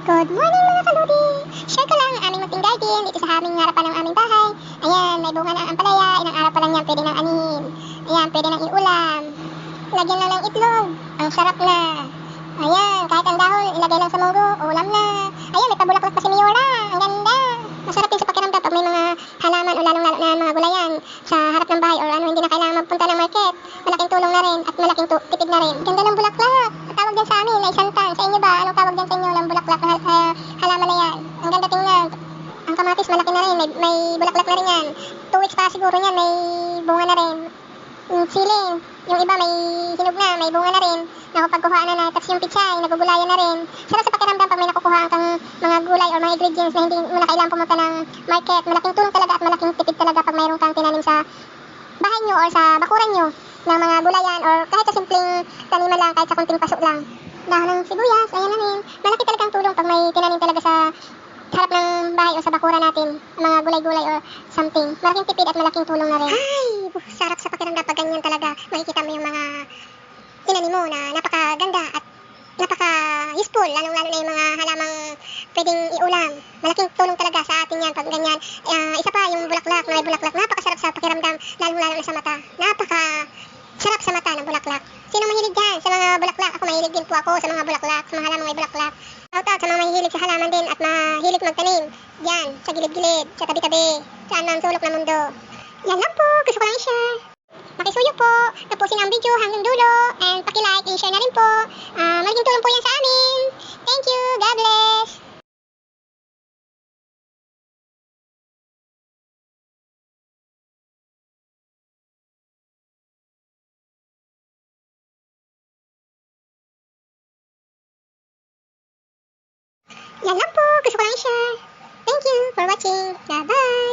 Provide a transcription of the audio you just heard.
Good morning mga kaludi! Share ko lang ang aming munting garden dito sa aming harapan ng aming bahay. Ayan, may bunga na ang ampalaya, ilang araw pa lang yan, pwede nang anin. Ayan, pwede nang iulam. Lagyan lang ng itlog, ang sarap na. Ayan, kahit ang dahon, ilagay lang sa munggo, ulam na. Ayan, may pabulaklak pa si Miora, ang ganda. Masarap din sa pakiramdam pag may mga halaman o lalong-lalo na mga gulayan sa harap ng bahay or ano, hindi na kailangan magpunta ng market. Malaking tulong na rin at malaking tipid na rin. Ganda ng bulaklak. Ang tawag dyan sa amin ay santan. Sa inyo ba? Anong tawag dyan sa inyo ng bulaklak na halaman na yan? Ang ganda tingnan. Ang kamatis malaki na rin. May bulaklak na rin yan. 2 weeks pa siguro yan. May bunga na rin. Yung siling. Yung iba may hinog na. May bunga na rin. Nakapagkuhaan na. Tapos yung pichay. Nagugulayan na rin. Sarap sa pakiramdam pag may nakukuhaan kang mga gulay or mga ingredients na hindi mo na kailangan pumunta ng market. Malaking tulong talaga at malaking tipid talaga pag mayroon kang tinanim sa bahay nyo or sa bakuran nyo ng mga gulayan or kahit sa simpleng taniman lang, kahit sa kunting paso lang. Dahon ng sibuyas, ayan na rin. Malaki talagang tulong pag may tinanim talaga sa harap ng bahay o sa bakuran natin, mga gulay-gulay or something. Malaking tipid at malaking tulong na rin. Ay, sarap sa pakiramdam pag ganyan talaga. Makikita mo yung mga tinanim mo na napakaganda at napaka-useful, lalong-lalo na yung mga halamang pwedeng iulam. Malaking tulong talaga sa atin yan pag ganyan. Isa pa, yung bulaklak, may bulaklak, napakasarap sa pakiramdam, lalong-lalo na sa mata. Napakasarap sa mata ng bulaklak. Sino mahilig dyan sa mga bulaklak? Ako, mahilig din po ako sa mga bulaklak, sa mga halamang may bulaklak. Shout out sa mga mahilig sa halaman din at mahilig magtanim. Yan, sa gilid-gilid, sa tabi-tabi, saan man sulok ng mundo. Yan lang po, gusto ko lang i-share. Makisuyo po, tapusin ang video hanggang dulo, and paki-like and share na rin po. Malaking tulong po yan sa amin. Thank you, God bless. Yan lang po, gusto ko lang i-share. Thank you for watching. Bye-bye.